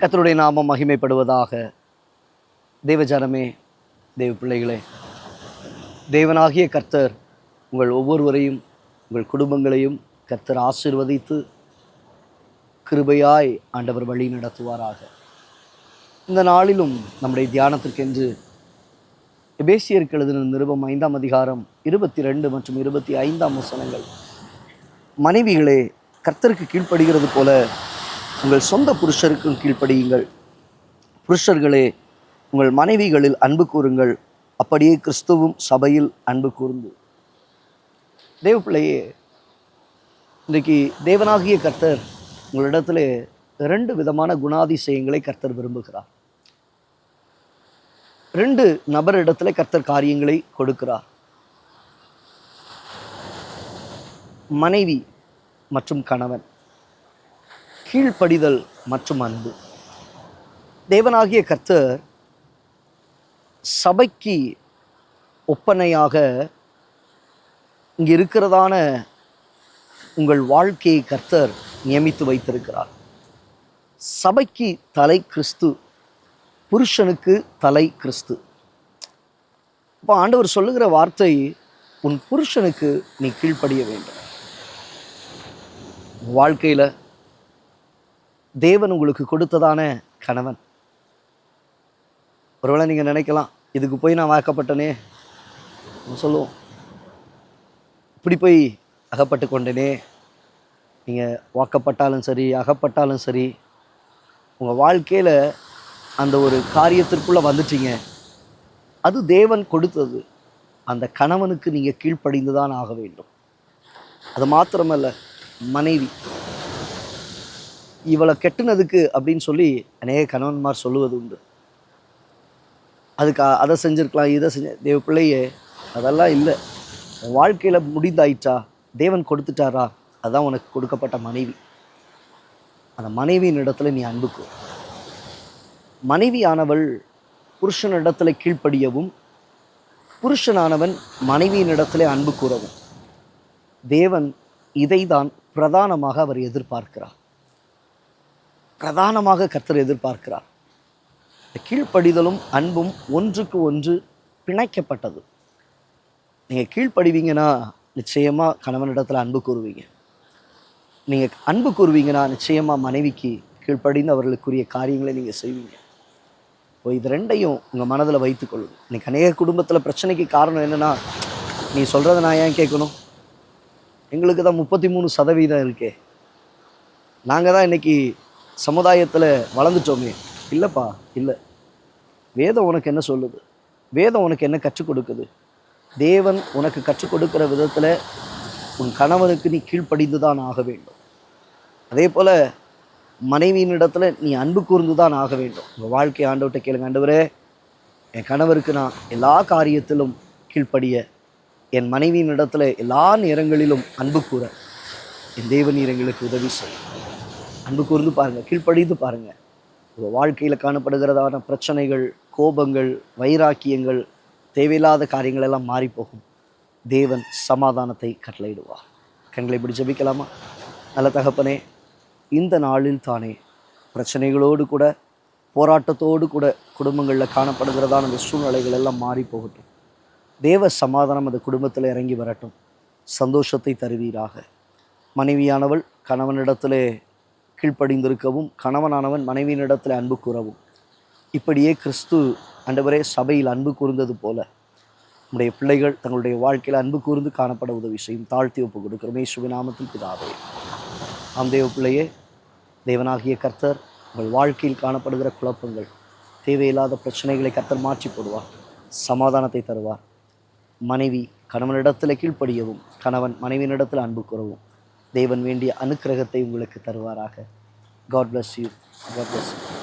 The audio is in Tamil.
கர்த்தருடைய நாமம் மகிமைப்படுவதாக. தேவஜனமே, தேவ பிள்ளைகளே, தேவனாகிய கர்த்தர் உங்கள் ஒவ்வொருவரையும் உங்கள் குடும்பங்களையும் கர்த்தர் ஆசீர்வதித்து கிருபையாய் ஆண்டவர் வழி நடத்துவாராக. இந்த நாளிலும் நம்முடைய தியானத்திற்கென்று எபேசியருக்கு எழுதின நிருபம் 5ஆம் அதிகாரம் 22 மற்றும் 25ஆம் வசனங்கள். மனைவிகளே, கர்த்தருக்கு கீழ்ப்படுகிறது போல உங்கள் சொந்த புருஷருக்கும் கீழ்ப்படியுங்கள். புருஷர்களே, உங்கள் மனைவிகளில் அன்பு கூறுங்கள், அப்படியே கிறிஸ்துவும் சபையில் அன்பு கூர்ந்து. தேவ பிள்ளையே, இன்றைக்கு தேவனாகிய கர்த்தர் உங்களிடத்தில் 2 விதமான குணாதிசயங்களை கர்த்தர் விரும்புகிறார். 2 நபரிடத்தில் கர்த்தர் காரியங்களை கொடுக்கிறார். மனைவி மற்றும் கணவன், கீழ்ப்படிதல் மற்றும் அன்பு. தேவனாகிய கர்த்தர் சபைக்கு ஒப்பனையாக இங்கு இருக்கிறதான உங்கள் வாழ்க்கையை கர்த்தர் நியமித்து வைத்திருக்கிறார். சபைக்கு தலை கிறிஸ்து, புருஷனுக்கு தலை கிறிஸ்து. இப்போ ஆண்டவர் சொல்லுகிற வார்த்தை, உன் புருஷனுக்கு நீ கீழ்ப்படிய வேண்டும். வாழ்க்கையில் தேவன் உங்களுக்கு கொடுத்ததான கணவன். ஒருவேளை நீங்கள் நினைக்கலாம், இதுக்கு போய் நான் வாக்கப்பட்டனே, சொல்லுவோம், இப்படி போய் அகப்பட்டு கொண்டேனே. நீங்கள் வாக்கப்பட்டாலும் சரி, அகப்பட்டாலும் சரி, உங்கள் வாழ்க்கையில் அந்த ஒரு காரியத்திற்குள்ளே வந்துட்டீங்க, அது தேவன் கொடுத்தது. அந்த கணவனுக்கு நீங்கள் கீழ்ப்படிந்து தான் ஆக வேண்டும். அது மாத்திரமல்ல, மனைவி இவளை கெட்டுனதுக்கு அப்படின்னு சொல்லி அநேக கணவன்மார் சொல்லுவது உண்டு. அதுக்கு அதை செஞ்சுருக்கலாம், இதை தேவ பிள்ளையே, அதெல்லாம் இல்லை. உன் வாழ்க்கையில் முடிந்தாயிட்டா, தேவன் கொடுத்துட்டாரா, அதுதான் உனக்கு கொடுக்கப்பட்ட மனைவி. அந்த மனைவியின் இடத்துல நீ அன்புக்கு. மனைவியானவள் புருஷனிடத்தில் கீழ்ப்படியவும், புருஷனானவன் மனைவியின் இடத்துல அன்பு கூறவும். தேவன் இதை தான் பிரதானமாக அவர் எதிர்பார்க்கிறார். பிரதானமாக கர்த்தர் எதிர்பார்க்கிறார். கீழ்ப்படிதலும் அன்பும் ஒன்றுக்கு ஒன்று பிணைக்கப்பட்டது. நீங்கள் கீழ்ப்படிவீங்கன்னா நிச்சயமாக கணவனிடத்தில் அன்பு கூறுவீங்க. நீங்கள் அன்பு கூறுவீங்கன்னா நிச்சயமாக மனைவிக்கு கீழ்ப்படிந்து அவர்களுக்குரிய காரியங்களை நீங்கள் செய்வீங்க. இப்போ இது 2ஐயும் உங்கள் மனதில் வைத்துக்கொள்ளுங்க. இன்றைக்கி அநேக குடும்பத்தில் பிரச்சனைக்கு காரணம் என்னென்னா, நீ சொல்கிறத நான் ஏன் கேட்கணும், எங்களுக்கு தான் 33% இருக்கே, நாங்கள் தான் இன்றைக்கி சமுதாயத்தில் வளர்ந்துட்டோமே. இல்லைப்பா, இல்லை. வேதம் உனக்கு என்ன சொல்லுது? வேதம் உனக்கு என்ன கற்றுக் கொடுக்குது? தேவன் உனக்கு கற்றுக் கொடுக்குற விதத்தில் உன் கணவனுக்கு நீ கீழ்ப்படிந்து தான் ஆக வேண்டும். அதே போல் மனைவியின் இடத்துல நீ அன்பு கூர்ந்து தான் ஆக வேண்டும். உங்கள் வாழ்க்கை ஆண்டவர்கிட்ட கேளுங்க, ஆண்டவரே, என் கணவருக்கு நான் எல்லா காரியத்திலும் கீழ்ப்படிய, என் மனைவியின் இடத்துல எல்லா நேரங்களிலும் அன்பு கூற என் தேவன் எங்களுக்கு உதவி செய்யும். அன்பு கூர்ந்து பாருங்கள், கீழ்ப்படிந்து பாருங்கள். உங்கள் வாழ்க்கையில் காணப்படுகிறதான பிரச்சனைகள், கோபங்கள், வைராக்கியங்கள், தேவையில்லாத காரியங்கள் எல்லாம் மாறிப்போகும். தேவன் சமாதானத்தை கட்டளையிடுவார். கண்களை இப்படி ஜெபிக்கலாமா? நல்ல தகப்பனே, இந்த நாளில் தானே பிரச்சனைகளோடு கூட, போராட்டத்தோடு கூட குடும்பங்களில் காணப்படுகிறதான அந்த சூழ்நிலைகள் எல்லாம் மாறி போகட்டும். தேவ சமாதானம் அந்த குடும்பத்தில் இறங்கி வரட்டும். சந்தோஷத்தை தருவீராக. மனைவியானவள் கணவனிடத்திலே கீழ்ப்படிந்திருக்கவும், கணவனானவன் மனைவியினிடத்தில் அன்பு கூறவும், இப்படியே கிறிஸ்து ஆண்டவரே சபையில் அன்பு கூர்ந்தது போல நம்முடைய பிள்ளைகள் தங்களுடைய வாழ்க்கையில் அன்பு கூர்ந்து காணப்பட உதவி செய்யும். தாழ்த்தி ஒப்பு கொடுக்கிறோம் இயேசுவின் நாமத்தில் பிதாவே. ஆம் தேவ பிள்ளையே, தேவனாகிய கர்த்தர் உங்கள் வாழ்க்கையில் காணப்படுகிற குழப்பங்கள், தேவையில்லாத பிரச்சனைகளை கர்த்தர் மாற்றி போடுவார். சமாதானத்தை தருவார். மனைவி கணவனிடத்தில் கீழ்ப்படியவும், கணவன் மனைவியினிடத்தில் அன்பு கூறவும் தேவன் வேண்டிய அனுக்கிரகத்தை உங்களுக்கு தருவாராக. God bless you. God bless you.